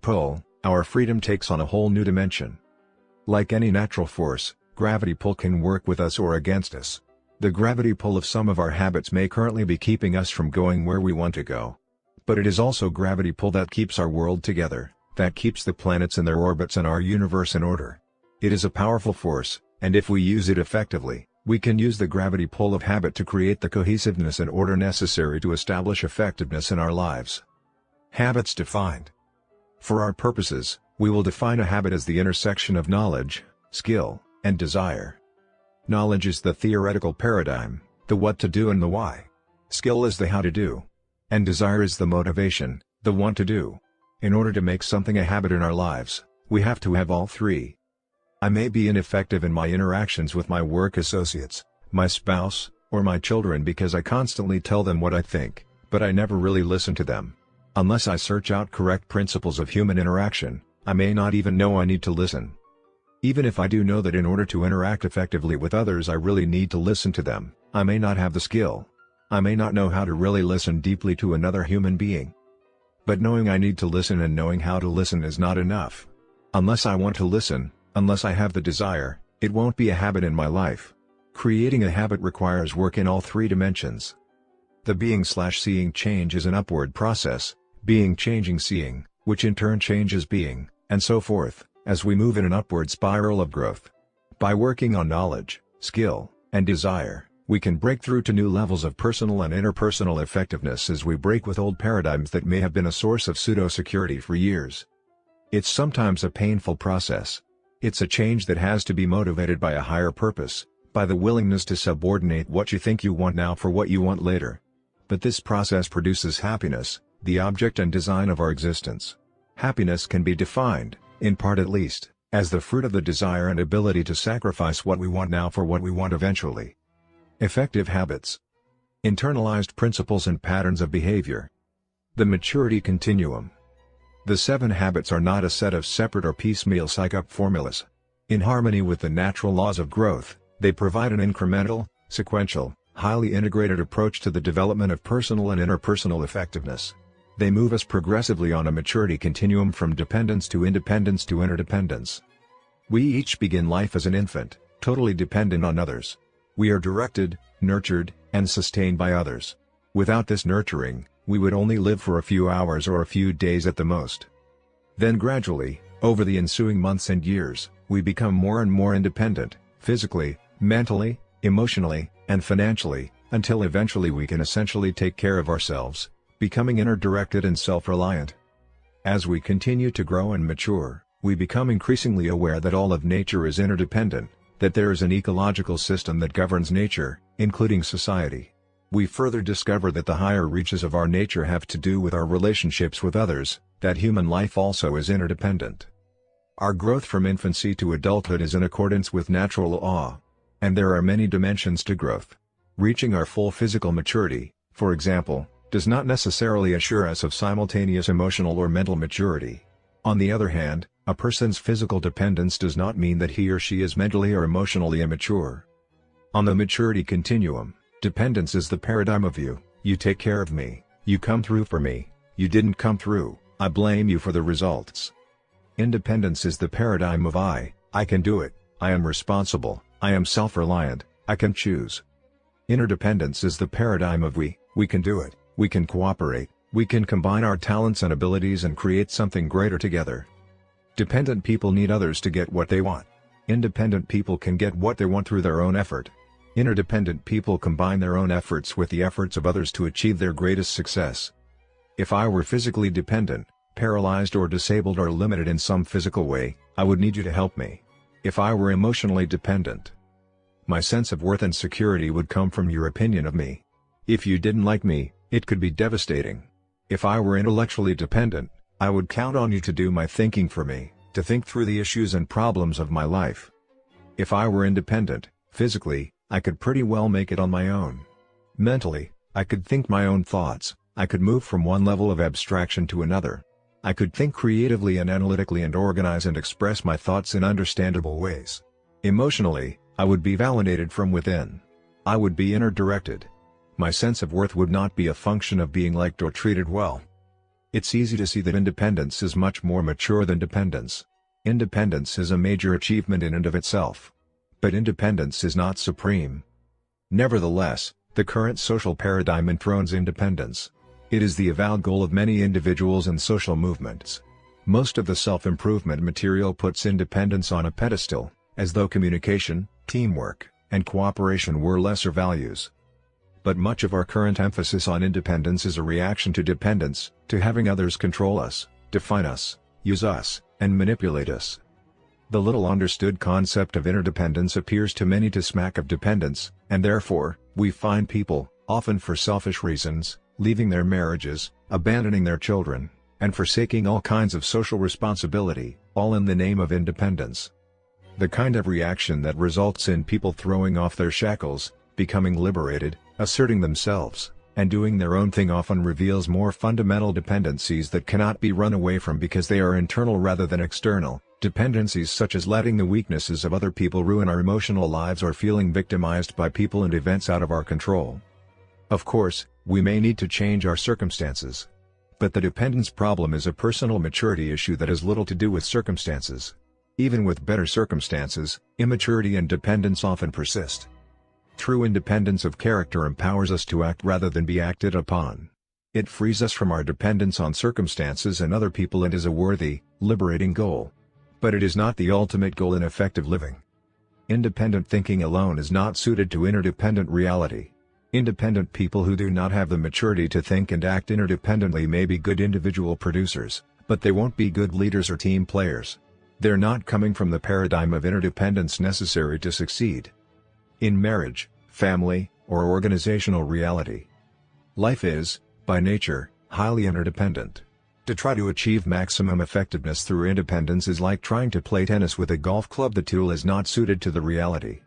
pull, our freedom takes on a whole new dimension. Like any natural force, gravity pull can work with us or against us. The gravity pull of some of our habits may currently be keeping us from going where we want to go. But it is also gravity pull that keeps our world together, that keeps the planets in their orbits and our universe in order. It is a powerful force, and if we use it effectively, we can use the gravity pull of habit to create the cohesiveness and order necessary to establish effectiveness in our lives. Habits defined. For our purposes, we will define a habit as the intersection of knowledge, skill, and desire. Knowledge is the theoretical paradigm, the what to do and the why. Skill is the how to do. And desire is the motivation, the want to do. In order to make something a habit in our lives, we have to have all three. I may be ineffective in my interactions with my work associates, my spouse, or my children because I constantly tell them what I think, but I never really listen to them. Unless I search out correct principles of human interaction, I may not even know I need to listen. Even if I do know that in order to interact effectively with others I really need to listen to them, I may not have the skill. I may not know how to really listen deeply to another human being. But knowing I need to listen and knowing how to listen is not enough. Unless I want to listen, unless I have the desire, it won't be a habit in my life. Creating a habit requires work in all three dimensions. The being/seeing change is an upward process, being changing seeing, which in turn changes being, and so forth, as we move in an upward spiral of growth. By working on knowledge, skill, and desire, we can break through to new levels of personal and interpersonal effectiveness as we break with old paradigms that may have been a source of pseudo-security for years. It's sometimes a painful process. It's a change that has to be motivated by a higher purpose, by the willingness to subordinate what you think you want now for what you want later. But this process produces happiness, the object and design of our existence. Happiness can be defined, in part at least, as the fruit of the desire and ability to sacrifice what we want now for what we want eventually. Effective habits. Internalized principles and patterns of behavior. The Maturity Continuum. The 7 habits are not a set of separate or piecemeal psych-up formulas. In harmony with the natural laws of growth, they provide an incremental, sequential, highly integrated approach to the development of personal and interpersonal effectiveness. They move us progressively on a maturity continuum from dependence to independence to interdependence. We each begin life as an infant, totally dependent on others. We are directed, nurtured, and sustained by others. Without this nurturing, we would only live for a few hours or a few days at the most. Then gradually, over the ensuing months and years, we become more and more independent, physically, mentally, emotionally, and financially, until eventually we can essentially take care of ourselves, becoming inner-directed and self-reliant. As we continue to grow and mature, we become increasingly aware that all of nature is interdependent, that there is an ecological system that governs nature, including society. We further discover that the higher reaches of our nature have to do with our relationships with others, that human life also is interdependent. Our growth from infancy to adulthood is in accordance with natural law. And there are many dimensions to growth. Reaching our full physical maturity, for example, does not necessarily assure us of simultaneous emotional or mental maturity. On the other hand, a person's physical dependence does not mean that he or she is mentally or emotionally immature. On the maturity continuum, dependence is the paradigm of you take care of me, you come through for me, you didn't come through, I blame you for the results. Independence is the paradigm of I can do it, I am responsible, I am self-reliant, I can choose. Interdependence is the paradigm of we can do it, we can cooperate, we can combine our talents and abilities and create something greater together. Dependent people need others to get what they want. Independent people can get what they want through their own effort. Interdependent people combine their own efforts with the efforts of others to achieve their greatest success. If I were physically dependent, paralyzed or disabled or limited in some physical way, I would need you to help me. If I were emotionally dependent, my sense of worth and security would come from your opinion of me. If you didn't like me, it could be devastating. If I were intellectually dependent, I would count on you to do my thinking for me, to think through the issues and problems of my life. If I were independent, physically, I could pretty well make it on my own. Mentally, I could think my own thoughts, I could move from one level of abstraction to another. I could think creatively and analytically and organize and express my thoughts in understandable ways. Emotionally, I would be validated from within. I would be inner-directed. My sense of worth would not be a function of being liked or treated well. It's easy to see that independence is much more mature than dependence. Independence is a major achievement in and of itself. But independence is not supreme. Nevertheless, the current social paradigm enthrones independence. It is the avowed goal of many individuals and social movements. Most of the self-improvement material puts independence on a pedestal, as though communication, teamwork, and cooperation were lesser values. But much of our current emphasis on independence is a reaction to dependence, to having others control us, define us, use us, and manipulate us. The little understood concept of interdependence appears to many to smack of dependence, and therefore, we find people, often for selfish reasons, leaving their marriages, abandoning their children, and forsaking all kinds of social responsibility, all in the name of independence. The kind of reaction that results in people throwing off their shackles, becoming liberated, asserting themselves, and doing their own thing often reveals more fundamental dependencies that cannot be run away from because they are internal rather than external, dependencies such as letting the weaknesses of other people ruin our emotional lives or feeling victimized by people and events out of our control. Of course, we may need to change our circumstances. But the dependence problem is a personal maturity issue that has little to do with circumstances. Even with better circumstances, immaturity and dependence often persist. True independence of character empowers us to act rather than be acted upon. It frees us from our dependence on circumstances and other people and is a worthy, liberating goal. But it is not the ultimate goal in effective living. Independent thinking alone is not suited to interdependent reality. Independent people who do not have the maturity to think and act interdependently may be good individual producers, but they won't be good leaders or team players. They're not coming from the paradigm of interdependence necessary to succeed in marriage, family, or organizational reality. Life is, by nature, highly interdependent. To try to achieve maximum effectiveness through independence is like trying to play tennis with a golf club. The tool is not suited to the reality.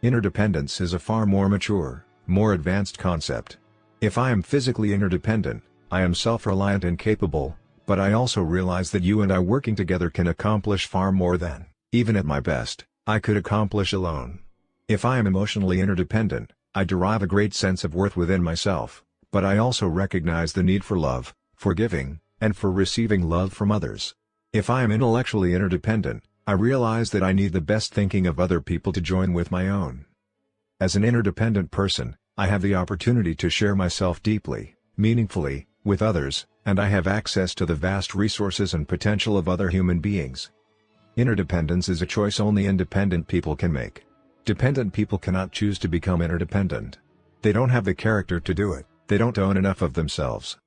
Interdependence is a far more mature, more advanced concept. If I am physically interdependent, I am self-reliant and capable, but I also realize that you and I working together can accomplish far more than, even at my best, I could accomplish alone. If I am emotionally interdependent, I derive a great sense of worth within myself, but I also recognize the need for love, for giving, and for receiving love from others. If I am intellectually interdependent, I realize that I need the best thinking of other people to join with my own. As an interdependent person, I have the opportunity to share myself deeply, meaningfully, with others, and I have access to the vast resources and potential of other human beings. Interdependence is a choice only independent people can make. Dependent people cannot choose to become interdependent. They don't have the character to do it, they don't own enough of themselves.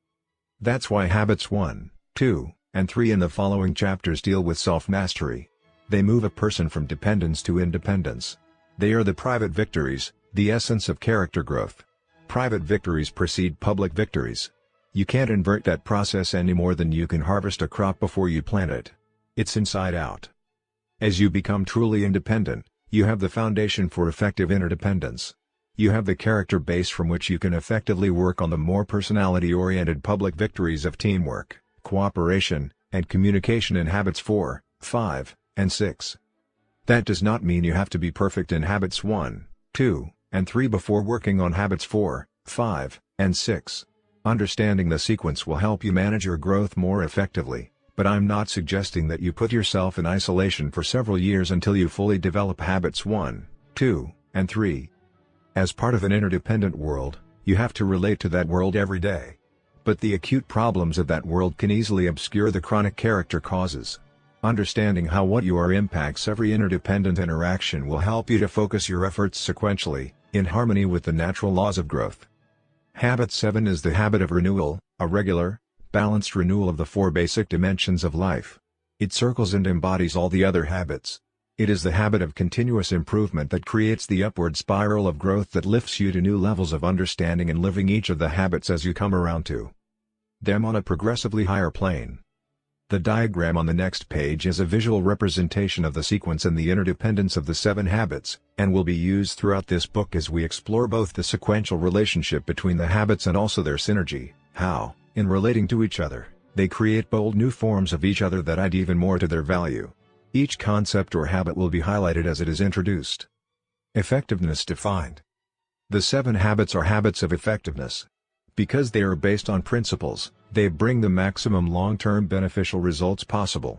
That's why habits 1, 2, and 3 in the following chapters deal with self-mastery. They move a person from dependence to independence. They are the private victories, the essence of character growth. Private victories precede public victories. You can't invert that process any more than you can harvest a crop before you plant it. It's inside out. As you become truly independent, you have the foundation for effective interdependence. You have the character base from which you can effectively work on the more personality-oriented public victories of teamwork, cooperation, and communication in habits 4, 5, and 6. That does not mean you have to be perfect in habits 1, 2, and 3 before working on habits 4, 5, and 6. Understanding the sequence will help you manage your growth more effectively, but I'm not suggesting that you put yourself in isolation for several years until you fully develop habits 1, 2, and 3. As part of an interdependent world, you have to relate to that world every day. But the acute problems of that world can easily obscure the chronic character causes. Understanding how what you are impacts every interdependent interaction will help you to focus your efforts sequentially, in harmony with the natural laws of growth. Habit 7 is the habit of renewal, a regular, balanced renewal of the 4 basic dimensions of life. It circles and embodies all the other habits. It is the habit of continuous improvement that creates the upward spiral of growth that lifts you to new levels of understanding and living each of the habits as you come around to them on a progressively higher plane. The diagram on the next page is a visual representation of the sequence and the interdependence of the 7 habits, and will be used throughout this book as we explore both the sequential relationship between the habits and also their synergy, how, in relating to each other, they create bold new forms of each other that add even more to their value. Each concept or habit will be highlighted as it is introduced. Effectiveness defined. The 7 habits are habits of effectiveness. Because they are based on principles, They bring the maximum long-term beneficial results possible.